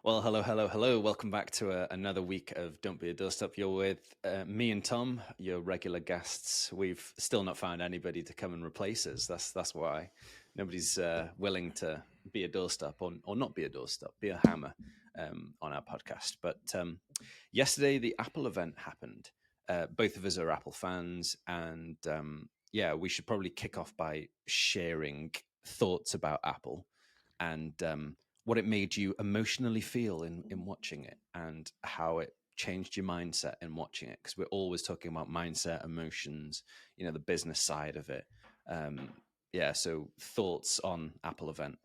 Well, hello, hello, hello. Welcome back to another week of Don't Be a Doorstop. You're with me and Tom, your regular guests. We've still not found anybody to come and replace us. That's why nobody's willing to be a doorstop or not be a doorstop, be a hammer on our podcast. But yesterday, the Apple event happened. Both of us are Apple fans, and yeah, we should probably kick off by sharing thoughts about Apple and what it made you emotionally feel in watching it and how it changed your mindset in watching it, because we're always talking about mindset, emotions, the business side of it. Yeah, so thoughts on Apple event.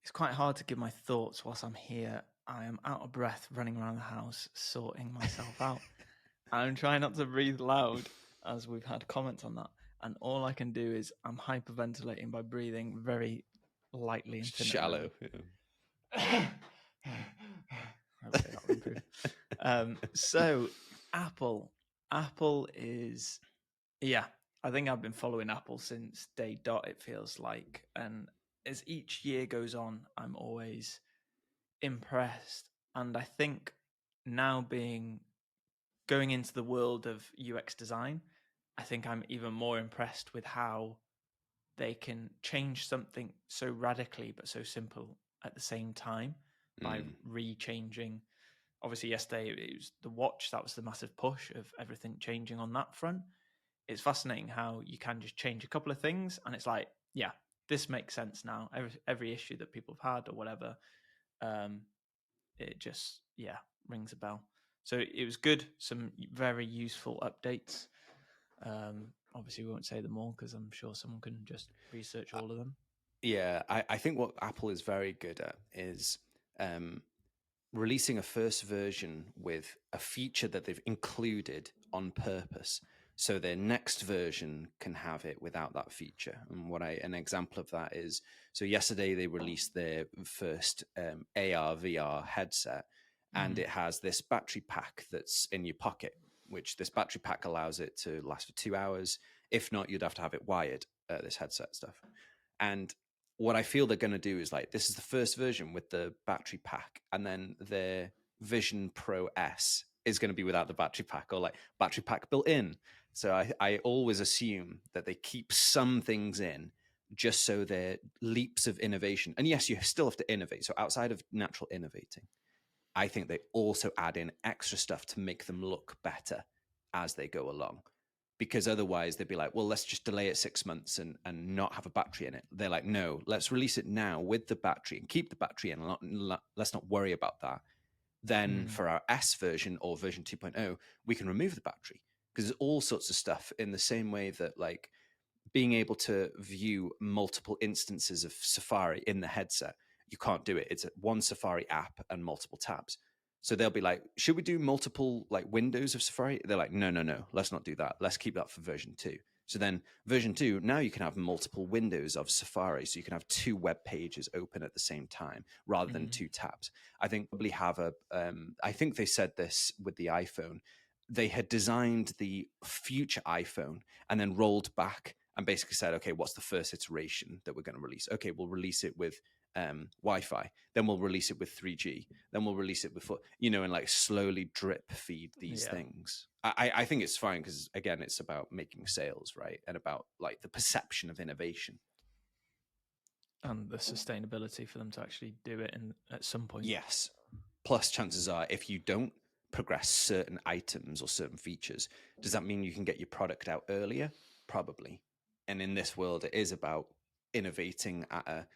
It's quite hard to give my thoughts whilst I'm here. I am out of breath running around the house sorting myself out. I'm trying not to breathe loud as we've had comments on that. And all I can do is I'm hyperventilating by breathing very lightly and Shallow. Yeah. Hopefully that will improve. So Apple is, yeah, I think I've been following Apple since day dot, it feels like. And as each year goes on, I'm always impressed. And I think now going into the world of UX design, I think I'm even more impressed with how they can change something so radically but so simple at the same time by re-changing. Obviously, yesterday it was the watch. That was the massive push of everything changing on that front. It's fascinating how you can just change a couple of things and it's like, yeah, this makes sense now. Every issue that people have had or whatever, it just, yeah, rings a bell. So it was good. Some very useful updates. Obviously, we won't say them all because I'm sure someone can just research all of them. Yeah, I think what Apple is very good at is releasing a first version with a feature that they've included on purpose, so their next version can have it without that feature. And an example of that is, so yesterday they released their first AR VR headset, and it has this battery pack that's in your pocket, which this battery pack allows it to last for 2 hours. If not, you'd have to have it wired, this headset stuff. And what I feel they're going to do is, like, this is the first version with the battery pack, and then their Vision Pro S is going to be without the battery pack, or like battery pack built in. So I always assume that they keep some things in just so they're leaps of innovation. And yes, you still have to innovate. So outside of natural innovating, I think they also add in extra stuff to make them look better as they go along. Because otherwise they'd be like, well, let's just delay it 6 months and not have a battery in it. They're like, no, let's release it now with the battery and keep the battery in. Let's not worry about that. Then for our S version or version 2.0, we can remove the battery, because there's all sorts of stuff, in the same way that, like, being able to view multiple instances of Safari in the headset, you can't do it. It's one Safari app and multiple tabs. So they'll be like, should we do multiple, like, windows of Safari? They're like, no, let's not do that. Let's keep that for version 2. So then version 2, now you can have multiple windows of Safari. So you can have 2 web pages open at the same time rather than 2 tabs. I think probably have I think they said this with the iPhone. They had designed the future iPhone and then rolled back and basically said, okay, what's the first iteration that we're going to release? Okay, we'll release it with Wi-Fi, then we'll release it with 3G, then we'll release it with, and like slowly drip feed these things. I think it's fine, because again, it's about making sales, right? And about, like, the perception of innovation. And the sustainability for them to actually do it at some point. Yes. Plus, chances are, if you don't progress certain items or certain features, does that mean you can get your product out earlier? Probably. And in this world, it is about innovating at a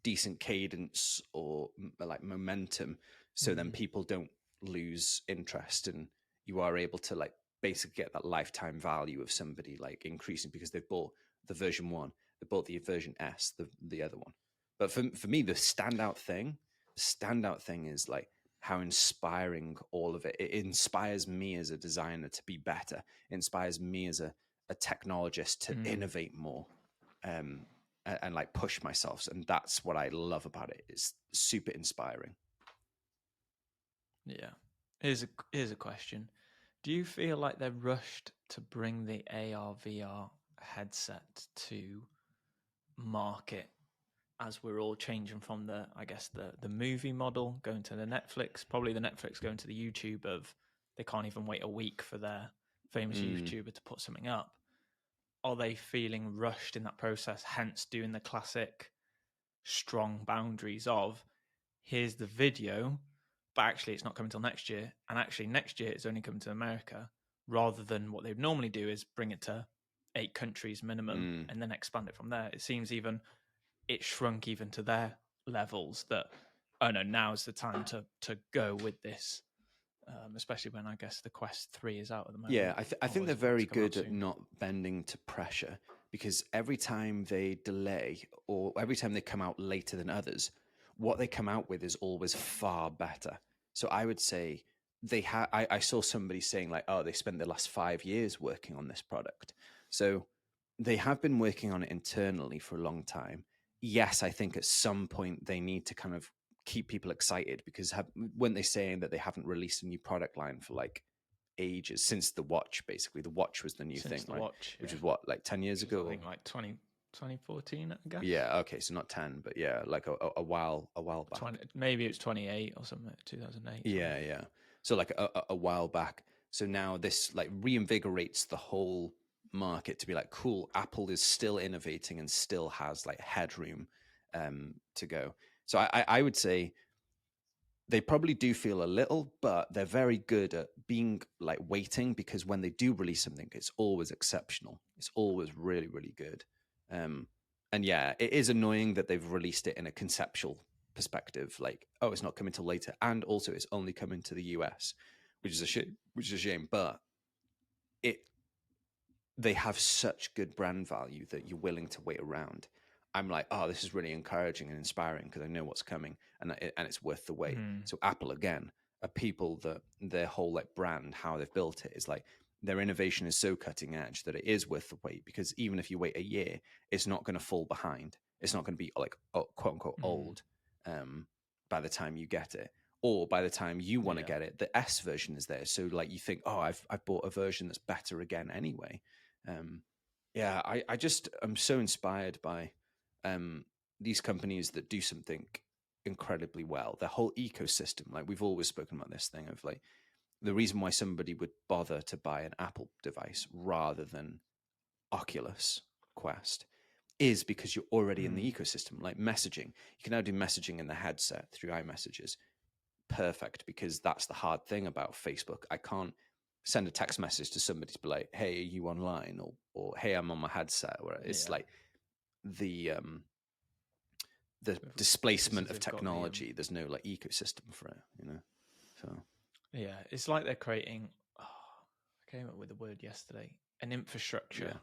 decent cadence or like momentum, so then people don't lose interest, and you are able to, like, basically get that lifetime value of somebody, like, increasing because they've bought the version 1, they bought the version S, the other one. But for me, the standout thing is, like, how inspiring all of it inspires me as a designer to be better. It inspires me as a technologist to innovate more, and like push myself. And that's what I love about it. It's super inspiring. Yeah. Here's a question. Do you feel like they're rushed to bring the AR VR headset to market as we're all changing from the, I guess, the movie model going to the Netflix, probably the Netflix going to the YouTube of they can't even wait a week for their famous YouTuber to put something up. Are they feeling rushed in that process, hence doing the classic strong boundaries of here's the video, but actually it's not coming till next year, and actually next year it's only coming to America, rather than what they'd normally do is bring it to 8 countries minimum and then expand it from there. It seems even it shrunk even to their levels that, oh no, now's the time to go with this, especially when I guess the Quest 3 is out at the moment. Yeah, I think they're very good at not bending to pressure, because every time they delay or every time they come out later than others, what they come out with is always far better. So I would say I saw somebody saying like, oh, they spent the last 5 years working on this product. So they have been working on it internally for a long time. Yes, I think at some point they need to kind of keep people excited, because weren't they saying that they haven't released a new product line for like ages, since the watch? Basically the watch was the new thing, right? Watch, which is what, like 10 years ago? I think like 2014, I guess. Yeah, okay, so not 10, but yeah, like a while back. Maybe it's 28 or something, 2008. Yeah. So like a while back. So now this like reinvigorates the whole market to be like, cool, Apple is still innovating and still has like headroom to go. So I would say they probably do feel a little, but they're very good at being like waiting, because when they do release something, it's always exceptional. It's always really, really good. And yeah, it is annoying that they've released it in a conceptual perspective, like, oh, it's not coming till later, and also it's only coming to the US, which is a shame. But they have such good brand value that you're willing to wait around. I'm like, oh, this is really encouraging and inspiring, because I know what's coming, and it's worth the wait. So Apple, again, are people that their whole like brand, how they've built it, is like their innovation is so cutting edge that it is worth the wait, because even if you wait a year, it's not going to fall behind. It's not going to be like, oh, quote unquote old by the time you get it, or by the time you want to get it, the S version is there. So like you think, oh, I've bought a version that's better again anyway. Yeah, I'm so inspired by these companies that do something incredibly well. The whole ecosystem, like we've always spoken about this thing of like the reason why somebody would bother to buy an Apple device rather than Oculus Quest is because you're already in the ecosystem. Like messaging, you can now do messaging in the headset through iMessages. Perfect, because that's the hard thing about Facebook. I can't send a text message to somebody to be like, hey, are you online? Or hey, I'm on my headset. Where it's like the displacement of technology. There's no like ecosystem for it, you know? So yeah, it's like they're creating, I came up with the word yesterday, an infrastructure.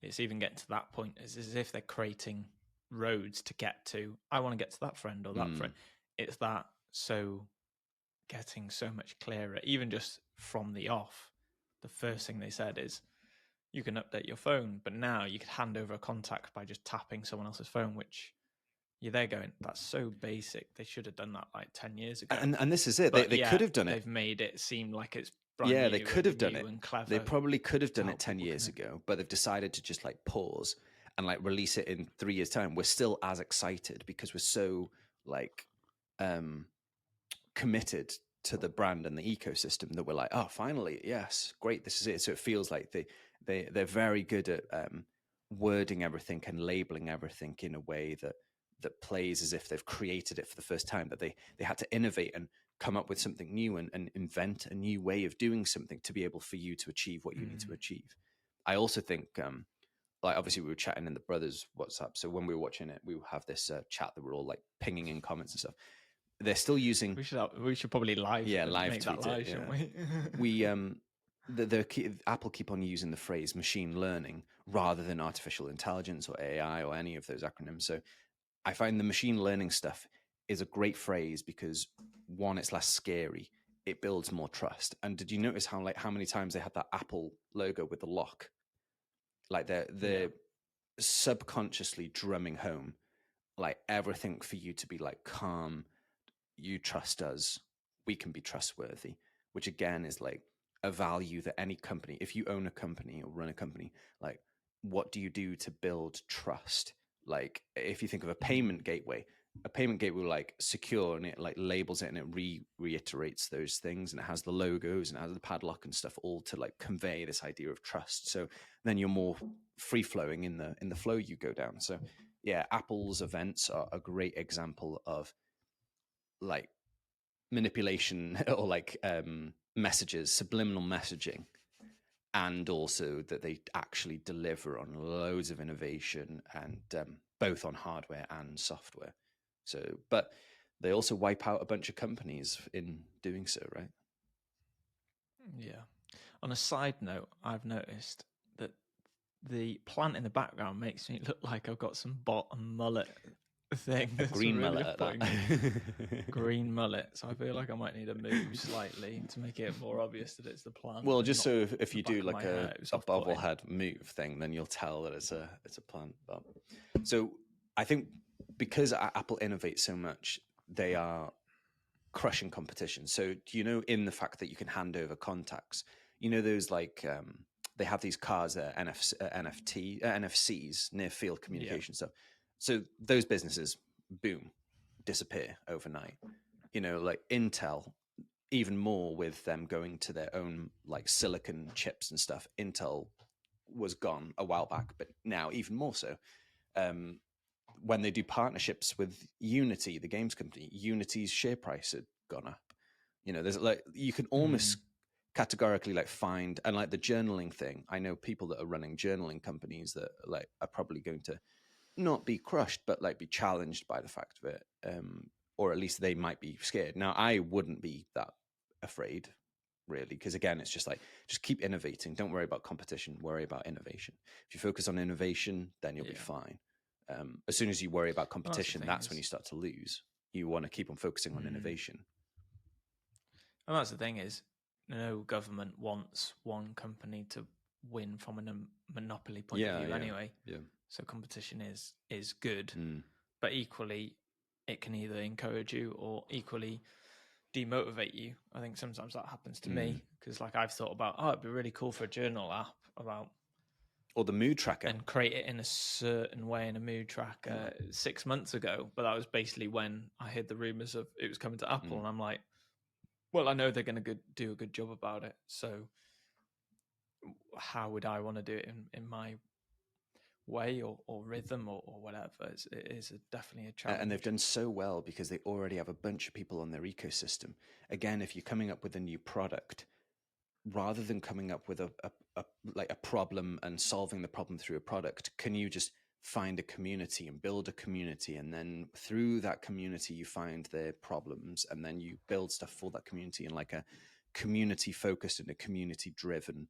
It's even getting to that point. It's as if they're creating roads to get to, I want to get to that friend or that friend. It's that, so getting so much clearer, even just from the off. The first thing they said is you can update your phone, but now you could hand over a contact by just tapping someone else's phone, which you're there going, that's so basic. They should have done that like 10 years ago. And this is it. They could have done it. They've made it seem like it's brand new. Yeah, they could have done it. And clever. They probably could have done it 10 years ago, but they've decided to just like pause and like release it in 3 years' time. We're still as excited because we're so like committed to the brand and the ecosystem that we're like, oh, finally, yes, great, this is it. So it feels like they're very good at wording everything and labeling everything in a way that plays as if they've created it for the first time, that they had to innovate and come up with something new and invent a new way of doing something to be able for you to achieve what you need to achieve. I also think like obviously we were chatting in the brothers WhatsApp, so when we were watching it, we would have this chat that we're all like pinging in comments and stuff. They're still using. We should probably live. Yeah, live make tweet that live, it, shouldn't we? Apple keep on using the phrase machine learning rather than artificial intelligence or AI or any of those acronyms. So I find the machine learning stuff is a great phrase because one, it's less scary. It builds more trust. And did you notice how many times they had that Apple logo with the lock? Like they're subconsciously drumming home like everything for you to be like calm. You trust us, we can be trustworthy, which again is like a value that any company, if you own a company or run a company, like what do you do to build trust? Like if you think of a payment gateway will like secure, and it like labels it, and it reiterates those things, and it has the logos and it has the padlock and stuff, all to like convey this idea of trust. So then you're more free flowing in the flow you go down. So yeah, Apple's events are a great example of like manipulation or like messages, subliminal messaging, and also that they actually deliver on loads of innovation, and both on hardware and software. So, but they also wipe out a bunch of companies in doing so, right? Yeah. On a side note, I've noticed that the plant in the background makes me look like I've got some bottom mullet thing. A green mullet at that. Green mullet. So I feel like I might need to move slightly to make it more obvious that it's the plant. Well, just so if you do like a bobblehead move thing, then you'll tell that it's a plant. But so I think because Apple innovates so much, they are crushing competition. So do you know, in the fact that you can hand over contacts, you know, those like they have these cars that are NFCs, near field communication stuff. So those businesses, boom, disappear overnight. You know, like Intel, even more with them going to their own like silicon chips and stuff. Intel was gone a while back, but now even more so. When they do partnerships with Unity, the games company, Unity's share price had gone up. You know, there's like, you can almost categorically like find, and like the journaling thing, I know people that are running journaling companies that like are probably going to not be crushed, but like be challenged by the fact of it. Or at least they might be scared. Now, I wouldn't be that afraid, really, because again, it's just like, just keep innovating. Don't worry about competition, worry about innovation. If you focus on innovation, then you'll be fine. As soon as you worry about competition, that's when you start to lose. You want to keep on focusing on innovation. And that's the thing is, no government wants one company to win from a monopoly point of view anyway. Yeah. So competition is good, but equally it can either encourage you or equally demotivate you. I think sometimes that happens to me, because like I've thought about, it'd be really cool for a journal app about, or the mood tracker, and create it in a certain way in a mood tracker 6 months ago. But that was basically when I heard the rumors of it was coming to Apple, and I'm like, well, I know they're going to do a good job about it. So how would I want to do it in my way or rhythm or whatever? It is definitely a challenge. And they've done so well because they already have a bunch of people on their ecosystem. Again, if you're coming up with a new product, rather than coming up with a problem and solving the problem through a product, can you just find a community and build a community, and then through that community you find their problems, and then you build stuff for that community in like a community focused and a community driven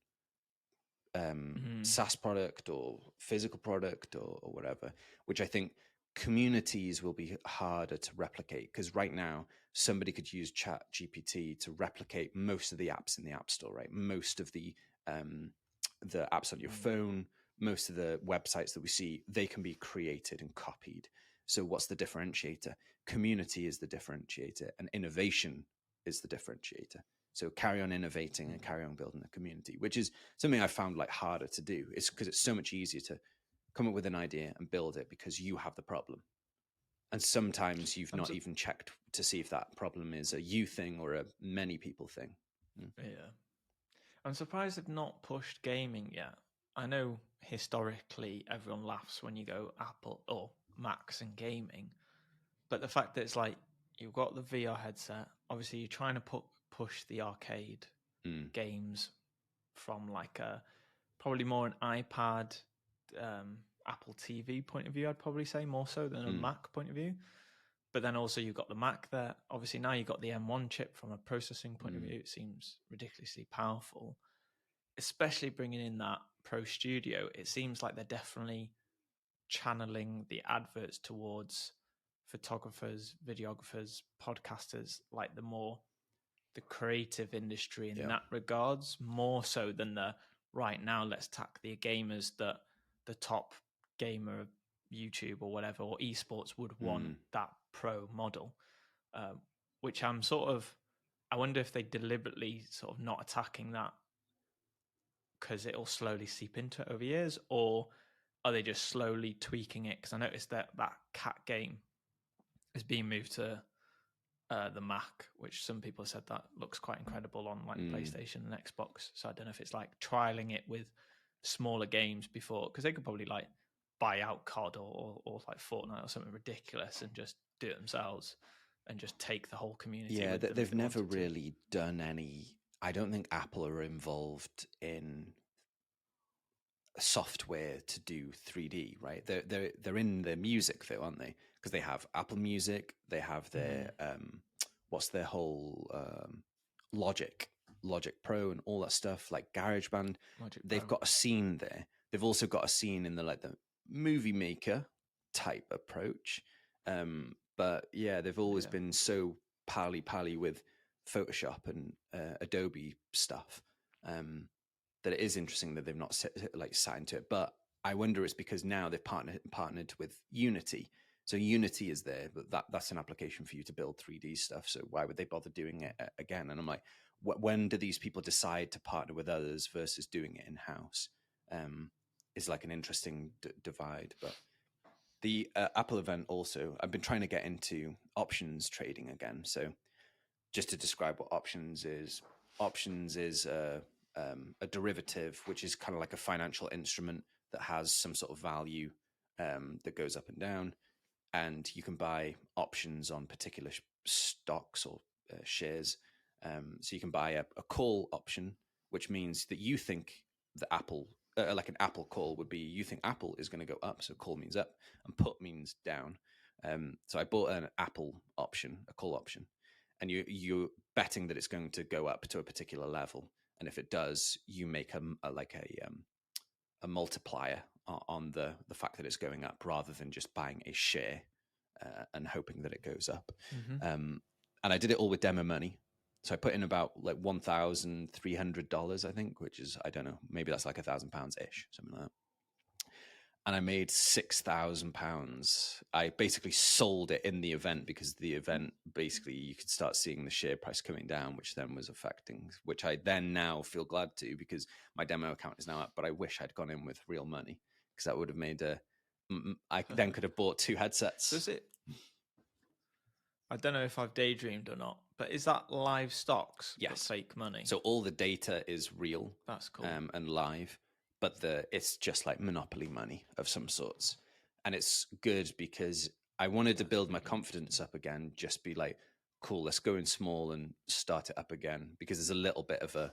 SaaS product or physical product or whatever, which I think communities will be harder to replicate, because right now somebody could use Chat GPT to replicate most of the apps in the App Store, right? Most of the apps on your phone, most of the websites that we see, they can be created and copied. So what's the differentiator? Community is the differentiator, and innovation is the differentiator. So carry on innovating and carry on building a community, which is something I found like harder to do. It's because it's so much easier to come up with an idea and build it because you have the problem. And sometimes you've not even checked to see if that problem is a you thing or a many people thing. Yeah. I'm surprised they've not pushed gaming yet. I know historically everyone laughs when you go Apple or Macs and gaming, but the fact that it's like you've got the VR headset, obviously you're trying to push the arcade games from like a probably more an iPad, Apple TV point of view, I'd probably say more so than a Mac point of view. But then also you've got the Mac there. Obviously now you've got the M1 chip from a processing point of view. It seems ridiculously powerful, especially bringing in that Pro Studio. It seems like they're definitely channeling the adverts towards photographers, videographers, podcasters, like the creative industry in that regards, more so than the right now let's tack the gamers that the top gamer of YouTube or whatever, or esports would want that pro model, which I'm I wonder if they deliberately sort of not attacking that because it'll slowly seep into it over years, or are they just slowly tweaking it? Because I noticed that cat game is being moved to the Mac, which some people said that looks quite incredible on like PlayStation and Xbox. So I don't know if it's like trialing it with smaller games before, because they could probably like buy out COD or like Fortnite or something ridiculous and just do it themselves and just take the whole community. Yeah, with them they've never wanted to. really done any. I don't think Apple are involved in software to do 3D, right? They're in their music though, aren't they? Because they have Apple Music, they have their what's their whole Logic Pro and all that stuff, like GarageBand. They've got a scene there. They've also got a scene in the like the movie maker type approach. But yeah, they've always been so pally with Photoshop and Adobe stuff. That it is interesting that they've not sat into it. But I wonder it's because now they've partnered with Unity. So Unity is there, but that's an application for you to build 3D stuff. So why would they bother doing it again? And I'm like, when do these people decide to partner with others versus doing it in-house? Is like an interesting divide. But the Apple event also, I've been trying to get into options trading again. So just to describe what options is a derivative, which is kind of like a financial instrument that has some sort of value that goes up and down, and you can buy options on particular stocks or shares. So you can buy a call option, which means that you think the Apple, like an Apple call would be, you think Apple is going to go up, so call means up, and put means down. So I bought an Apple option, a call option, and you're betting that it's going to go up to a particular level. And if it does, you make a multiplier on the fact that it's going up, rather than just buying a share and hoping that it goes up. And I did it all with demo money. So I put in about like $1,300, I think, which is, I don't know, maybe that's like £1,000 ish, something like that. And I made £6,000. I basically sold it in the event, because the event, basically you could start seeing the share price coming down, which then was affecting, which I then now feel glad to, because my demo account is now up. But I wish I'd gone in with real money, because that would have made I then could have bought 2 headsets. Does it? I don't know if I've daydreamed or not, but is that live stocks? Yes. Fake money. So all the data is real. That's cool. And live. But it's just like monopoly money of some sorts. And it's good because I wanted to build my confidence up again, just be like, cool, let's go in small and start it up again, because there's a little bit of a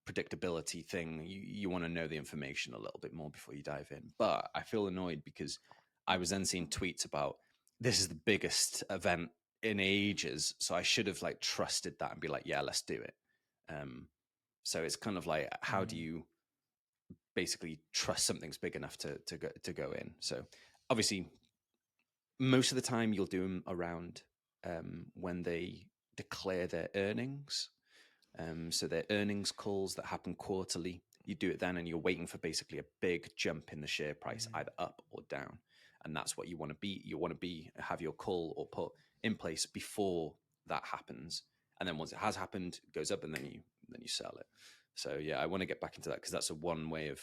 predictability thing. You want to know the information a little bit more before you dive in. But I feel annoyed because I was then seeing tweets about, this is the biggest event in ages, so I should have like trusted that and be like, yeah, let's do it. So it's kind of like, how do you basically trust something's big enough to go in? So obviously most of the time you'll do them around when they declare their earnings. So their earnings calls that happen quarterly, you do it then, and you're waiting for basically a big jump in the share price, either up or down. And that's what you want to be. You want to have your call or put in place before that happens. And then once it has happened, it goes up, and then you sell it. So yeah, I want to get back into that, because that's one way of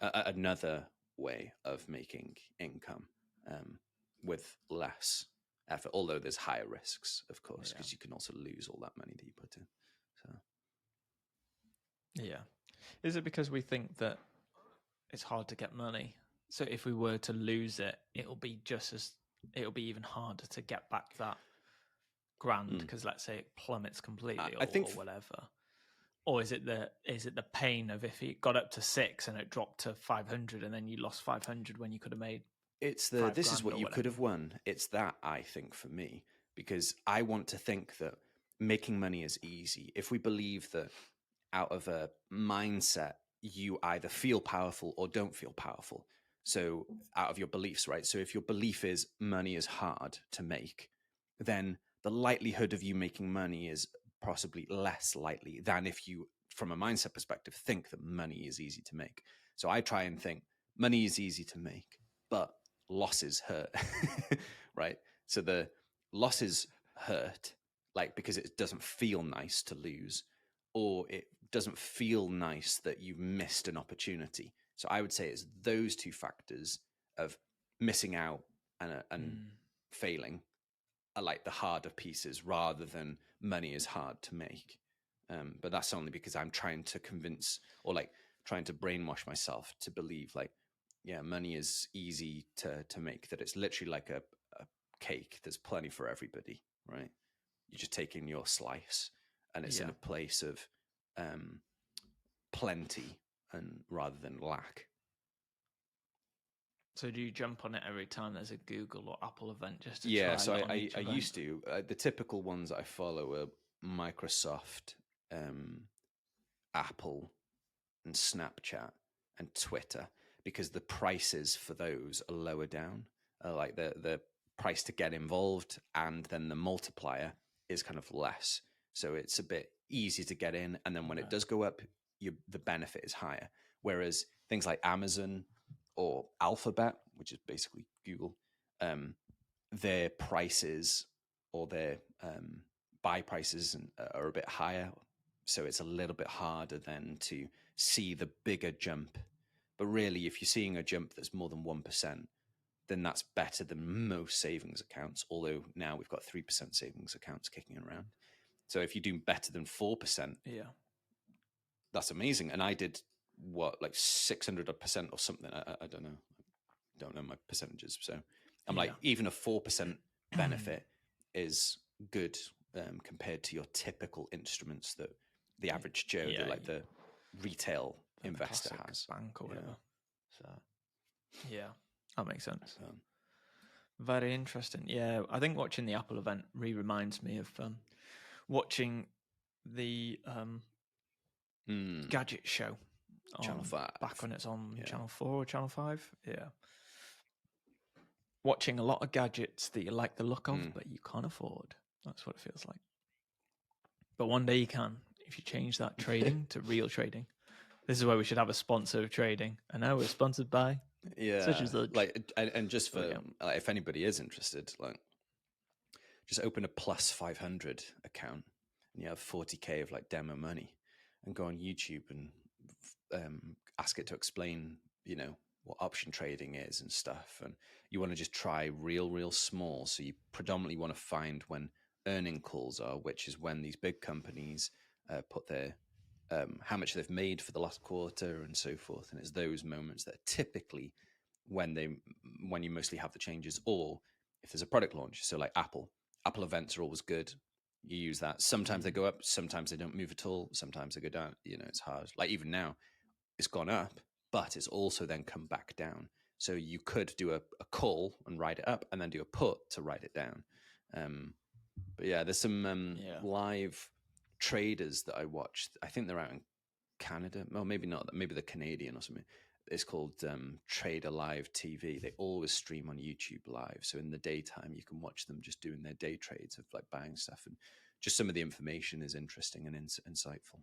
another way of making income with less effort. Although there's higher risks, of course, because you can also lose all that money that you put in. So yeah, is it because we think that it's hard to get money? So if we were to lose it, it'll be even harder to get back that grand, because let's say it plummets completely, or whatever. Or is it the pain of, if it got up to 6 and it dropped to 500, and then you lost 500 when you could have made? It's this is what you could have won. It's that, I think, for me, because I want to think that making money is easy. If we believe that out of a mindset, you either feel powerful or don't feel powerful. So out of your beliefs, right? So if your belief is money is hard to make, then the likelihood of you making money is possibly less likely than if you, from a mindset perspective, think that money is easy to make. So I try and think money is easy to make, but losses hurt, right? So the losses hurt, like, because it doesn't feel nice to lose, or it doesn't feel nice that you've missed an opportunity. So I would say it's those two factors of missing out and failing are like the harder pieces, rather than money is hard to make. But that's only because I'm trying to convince, or like trying to brainwash myself to believe like, yeah, money is easy to make, that it's literally like a cake. There's plenty for everybody, right? You're just taking your slice, and it's in a place of plenty, and rather than lack. So do you jump on it every time there's a Google or Apple event just to try? Yeah, so it on I each event? used to. The typical ones that I follow are Microsoft, Apple, and Snapchat, and Twitter, because the prices for those are lower down. Like the price to get involved, and then the multiplier is kind of less. So it's a bit easy to get in, and then when it does go up, the benefit is higher. Whereas things like Amazon or Alphabet, which is basically Google, their prices, or their buy prices are a bit higher. So it's a little bit harder then to see the bigger jump. But really, if you're seeing a jump that's more than 1%, then that's better than most savings accounts. Although now we've got 3% savings accounts kicking around. So if you do better than 4%, that's amazing. And I did like 600% or something. I don't know. Don't know my percentages. So I'm like, even a 4% benefit is good compared to your typical instruments that the average Joe, the retail investor has. Bank or whatever. So that makes sense. Very interesting. Yeah, I think watching the Apple event reminds me of watching the gadget show on Channel 5. Back when it's on Channel 4 or Channel 5. Yeah. Watching a lot of gadgets that you like the look of, but you can't afford. That's what it feels like. But one day you can, if you change that trading to real trading. This is where we should have a sponsor of trading. And now we're sponsored by such as such. Like, and just for like, if anybody is interested, like, just open a plus 500 account, and you have 40K of like demo money, and go on YouTube and ask it to explain, what option trading is and stuff. And you want to just try real small. So you predominantly want to find when earning calls are, which is when these big companies put their how much they've made for the last quarter and so forth. And it's those moments that are typically when you mostly have the changes, or if there's a product launch. So like Apple events are always good. You use that. Sometimes they go up, sometimes they don't move at all, sometimes they go down. It's hard. Like even now, it's gone up, but it's also then come back down. So you could do a call and ride it up, and then do a put to ride it down. But yeah, there's some live traders that I watched. I think they're out in Canada. Well, maybe not. Maybe they're Canadian or something. It's called Trader Live TV. They always stream on YouTube live. So in the daytime, you can watch them just doing their day trades of like buying stuff. And just some of the information is interesting and insightful.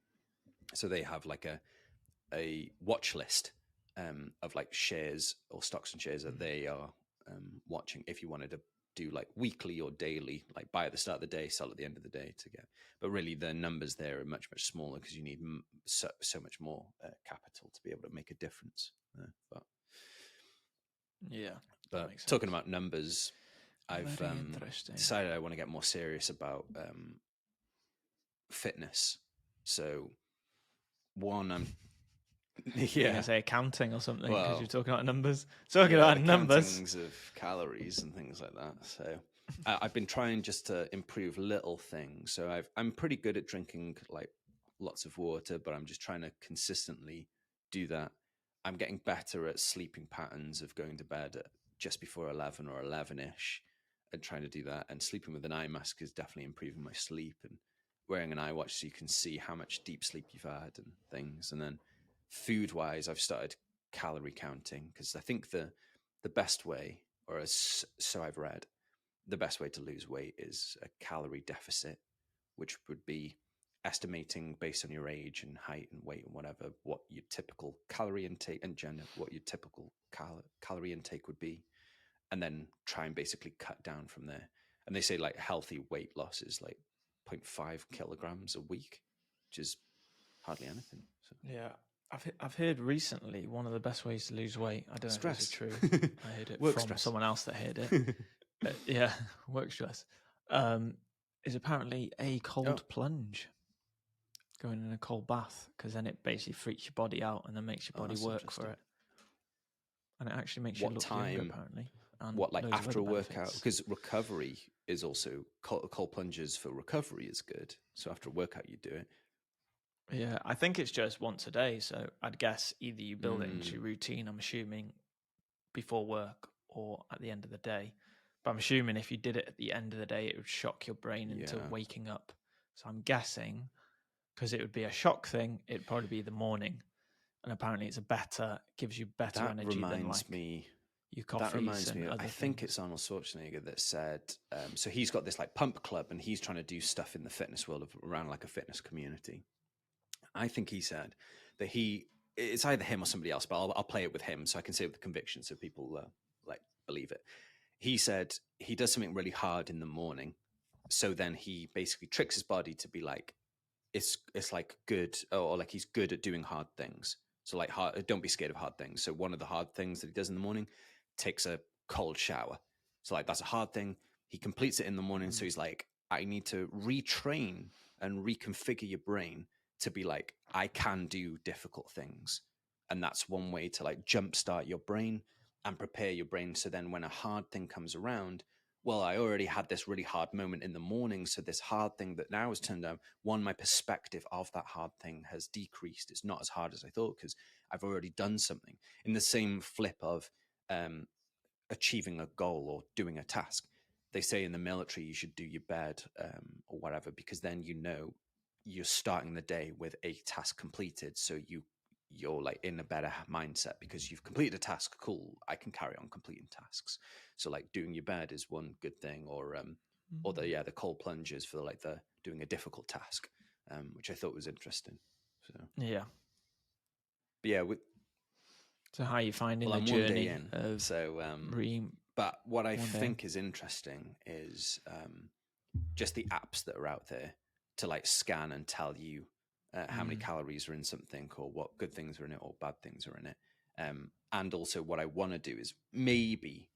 So they have like a watch list of like shares or stocks and shares that they are watching. If you wanted to do like weekly or daily, like buy at the start of the day, sell at the end of the day to get. But really the numbers there are much smaller, because you need so much more capital to be able to make a difference. But talking about numbers, I've decided I want to get more serious about fitness. So I'm You're gonna say accounting or something, because you're talking about numbers. About numbers of calories and things like that. So I've been trying just to improve little things. So I'm pretty good at drinking like lots of water, but I'm just trying to consistently do that. I'm getting better at sleeping patterns, of going to bed at just before 11 or 11ish, and trying to do that. And sleeping with an eye mask is definitely improving my sleep, and wearing an eye watch so you can see how much deep sleep you've had and things. And then food wise, I've started calorie counting, because I think the best way, or so I've read, the best way to lose weight is a calorie deficit, which would be estimating based on your age and height and weight and whatever, what your typical calorie intake and gender, what your typical calorie intake would be, and then try and basically cut down from there. And they say like healthy weight loss is like 0.5 kilograms a week, which is hardly anything. So. Yeah. I've heard recently one of the best ways to lose weight. I don't know if this is Stress. true. I heard it Work from stress. someone else that heard it. Yeah, work stress. Is apparently a cold plunge, going in a cold bath, because then it basically freaks your body out and then makes your body work for it, and it actually makes you look younger apparently. And what, like after a workout? Benefits. Because recovery is also cold plunges for recovery is good. So after a workout, you do it. Yeah, I think it's just once a day. So I'd guess either you build it into your routine, I'm assuming, before work or at the end of the day. But I'm assuming if you did it at the end of the day, it would shock your brain into waking up. So I'm guessing, because it would be a shock thing, it'd probably be the morning. And apparently it's gives you better energy than your coffees. That reminds me, I think it's Arnold Schwarzenegger that said, so he's got this like pump club and he's trying to do stuff in the fitness world around like a fitness community. I think he said that it's either him or somebody else, but I'll play it with him so I can say it with conviction so people like believe it. He said he does something really hard in the morning. So then he basically tricks his body to be like, it's like good, or like he's good at doing hard things. So like don't be scared of hard things. So one of the hard things that he does in the morning, takes a cold shower. So like that's a hard thing. He completes it in the morning. So he's like, I need to retrain and reconfigure your brain to be like, I can do difficult things. And that's one way to like jumpstart your brain and prepare your brain. So then when a hard thing comes around, well, I already had this really hard moment in the morning. So this hard thing that now has turned out, my perspective of that hard thing has decreased. It's not as hard as I thought because I've already done something. In the same flip of achieving a goal or doing a task, they say in the military you should do your bed or whatever, because then you're starting the day with a task completed. So you're like in a better mindset because you've completed a task. Cool, I can carry on completing tasks. So like doing your bed is one good thing, or the cold plunges for like the doing a difficult task, which I thought was interesting. So yeah, but yeah. So how are you finding the I'm journey? 1 day in, so but what I think is interesting is just the apps that are out there to like scan and tell you how many calories are in something, or what good things are in it or bad things are in it. And also what I want to do is maybe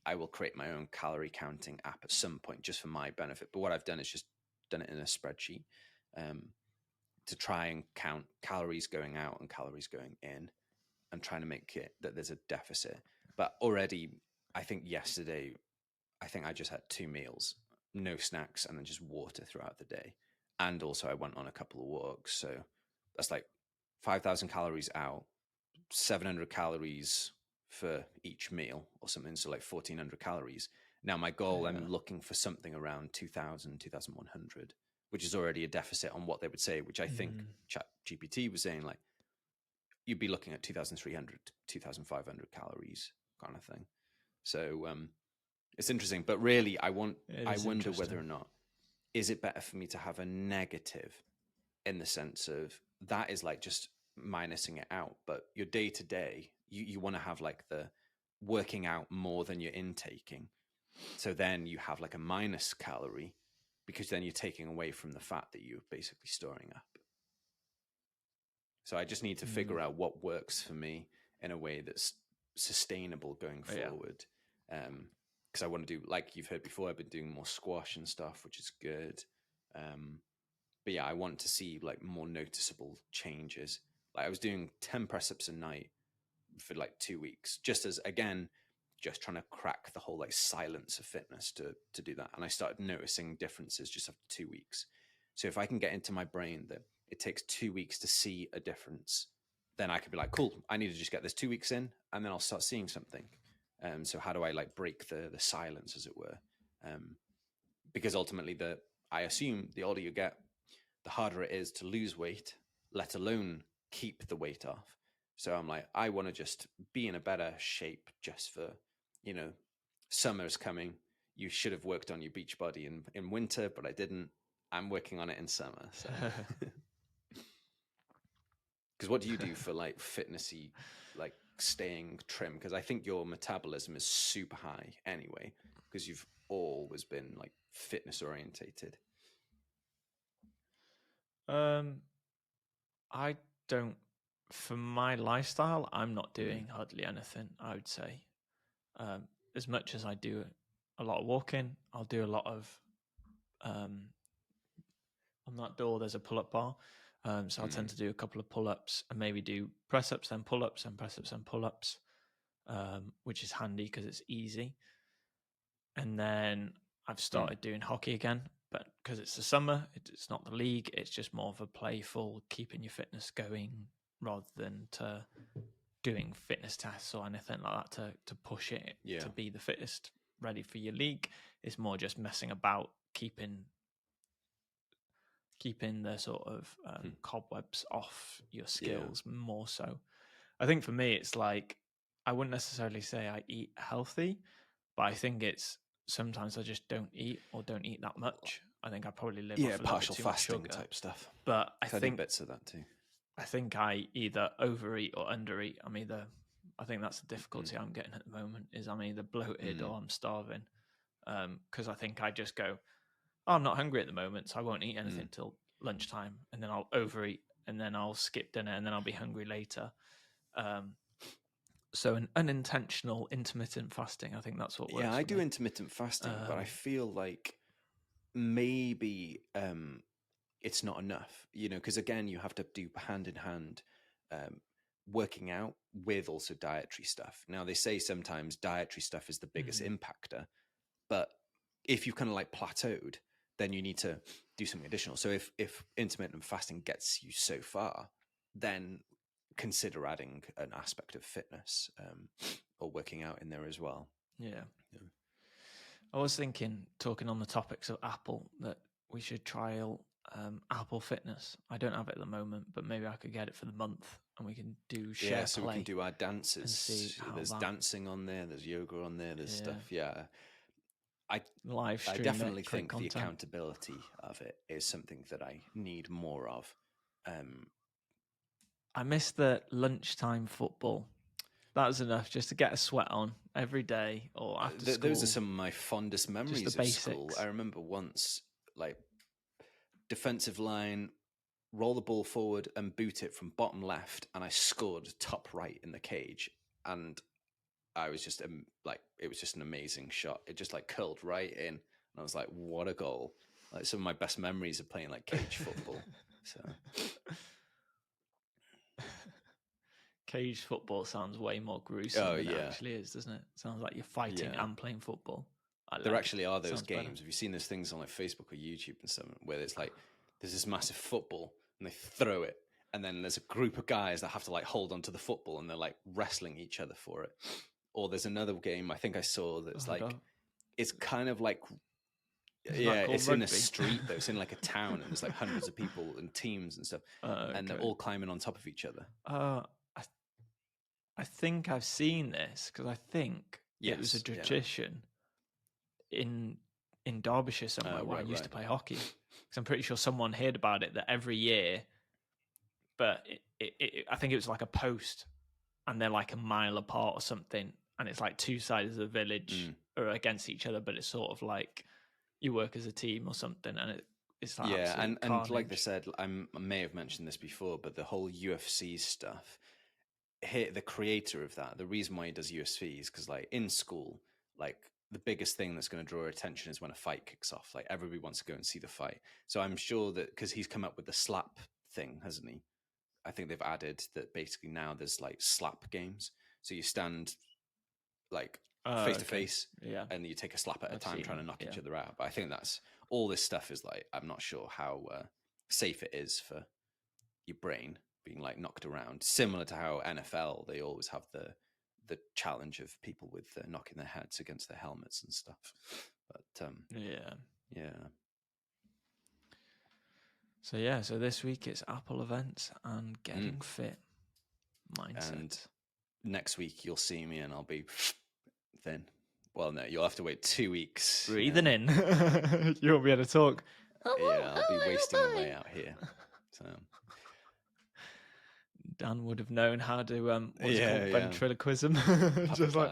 I will create my own calorie counting app at some point just for my benefit. But what I've done is just done it in a spreadsheet to try and count calories going out and calories going in, and trying to make it that there's a deficit. But already, I think yesterday, I just had 2 meals, no snacks, and then just water throughout the day. And also I went on a couple of walks. So that's like 5,000 calories out, 700 calories for each meal or something. So like 1,400 calories. Now my goal, I'm looking for something around 2,000, 2,100, which is already a deficit on what they would say, which I think ChatGPT was saying like, you'd be looking at 2,300, 2,500 calories kind of thing. So it's interesting, but really I wonder whether or not, is it better for me to have a negative in the sense of that is like just minusing it out, but your day to day, you want to have like the working out more than you're intaking. So then you have like a minus calorie because then you're taking away from the fat that you're basically storing up. So I just need to figure out what works for me in a way that's sustainable going forward. Because I want to do, like you've heard before, I've been doing more squash and stuff, which is good. But yeah, I want to see like more noticeable changes. Like I was doing 10 press-ups a night for like 2 weeks, just as, again, just trying to crack the whole like silence of fitness to do that. And I started noticing differences just after 2 weeks. So if I can get into my brain that it takes 2 weeks to see a difference, then I could be like, cool, I need to just get this 2 weeks in and then I'll start seeing something. So how do I like break the silence, as it were? Because ultimately I assume the older you get, the harder it is to lose weight, let alone keep the weight off. So I'm like, I want to just be in a better shape just for, summer's coming. You should have worked on your beach body in winter, but I didn't. I'm working on it in summer. So. Because what do you do for like fitnessy, like staying trim? Because I think your metabolism is super high anyway, because you've always been like fitness orientated. I don't for my lifestyle, I'm not doing hardly anything, I would say. As much as I do a lot of walking, I'll do a lot of on that door there's a pull-up bar, so I'll tend to do a couple of pull-ups and maybe do press-ups, then pull-ups, and press-ups and pull-ups, which is handy because it's easy. And then I've started doing hockey again, but because it's the summer, it's not the league, it's just more of a playful keeping your fitness going rather than to doing fitness tests or anything like that to push it to be the fittest ready for your league. It's more just messing about, keeping the sort of cobwebs off your skills more so. I think for me, it's like, I wouldn't necessarily say I eat healthy, but I think it's sometimes I just don't eat or don't eat that much. I think I probably live off a partial little bit too much fasting sugar type stuff. But I do think bits of that too. I think I either overeat or undereat. I think that's the difficulty I'm getting at the moment, is I'm either bloated or I'm starving. Because I think I just go, oh, I'm not hungry at the moment, so I won't eat anything till lunchtime, and then I'll overeat, and then I'll skip dinner, and then I'll be hungry later. So an unintentional intermittent fasting, I think that's what works. Yeah, I for do me. intermittent fasting, but I feel like maybe it's not enough, because again, you have to do hand in hand working out with also dietary stuff. Now, they say sometimes dietary stuff is the biggest impactor, but if you've kind of like plateaued, then you need to do something additional. So if intermittent fasting gets you so far, then consider adding an aspect of fitness or working out in there as well. Yeah. I was thinking, talking on the topics of Apple, that we should trial Apple Fitness. I don't have it at the moment, but maybe I could get it for the month and we can do share so play. we can do our dances. There's that... dancing on there, there's yoga on there, there's stuff. I definitely think the accountability of it is something that I need more of. I miss the lunchtime football. That was enough just to get a sweat on every day or after school. Those are some of my fondest memories of school. I remember once, like, defensive line, roll the ball forward and boot it from bottom left, and I scored top right in the cage. And I was just it was just an amazing shot. It just like curled right in, and I was like, what a goal. Like, some of my best memories of playing like cage football. So cage football sounds way more gruesome than it actually is, doesn't it? Sounds like you're fighting and playing football. There actually are those games. Better. Have you seen those things on like Facebook or YouTube and stuff where it's like there's this massive football and they throw it, and then there's a group of guys that have to like hold onto the football and they're like wrestling each other for it. Or there's another game I think I saw that's it's kind of like it's rugby. In a street though. It's in like a town, and there's like hundreds of people and teams and stuff, and they're all climbing on top of each other. I think I've seen this because I think it was a tradition in Derbyshire somewhere where I used to play hockey. Because I'm pretty sure someone heard about it, that every year, but I think it was like a post, and they're like a mile apart or something, and it's like two sides of the village are against each other, but it's sort of like you work as a team or something, and it's like and like they said, I may have mentioned this before, but the whole UFC stuff. Here, the creator of that, the reason why he does UFC is because, like, in school, like, the biggest thing that's going to draw attention is when a fight kicks off. Like, everybody wants to go and see the fight. So I'm sure that because he's come up with the slap thing, hasn't he? I think they've added that basically now there's like slap games. So you stand like face to face, and you take a slap at a time, trying to knock each other out. But I think that's all this stuff is like, I'm not sure how safe it is for your brain being like knocked around, similar to how NFL, they always have the challenge of people with knocking their heads against their helmets and stuff. But so this week it's Apple events and getting fit mindset. And next week you'll see me and I'll be thin. Well, no, you'll have to wait 2 weeks. Breathing in. You won't be able to talk. I'll be wasting away out here. So Dan would have known how to ventriloquism. Just like,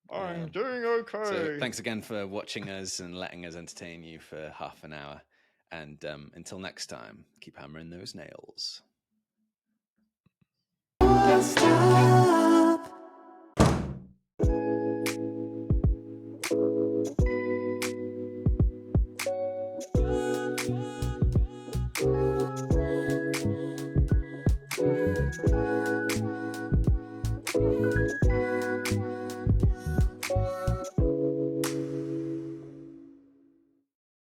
I'm doing okay. So thanks again for watching us and letting us entertain you for half an hour. And until next time, keep hammering those nails.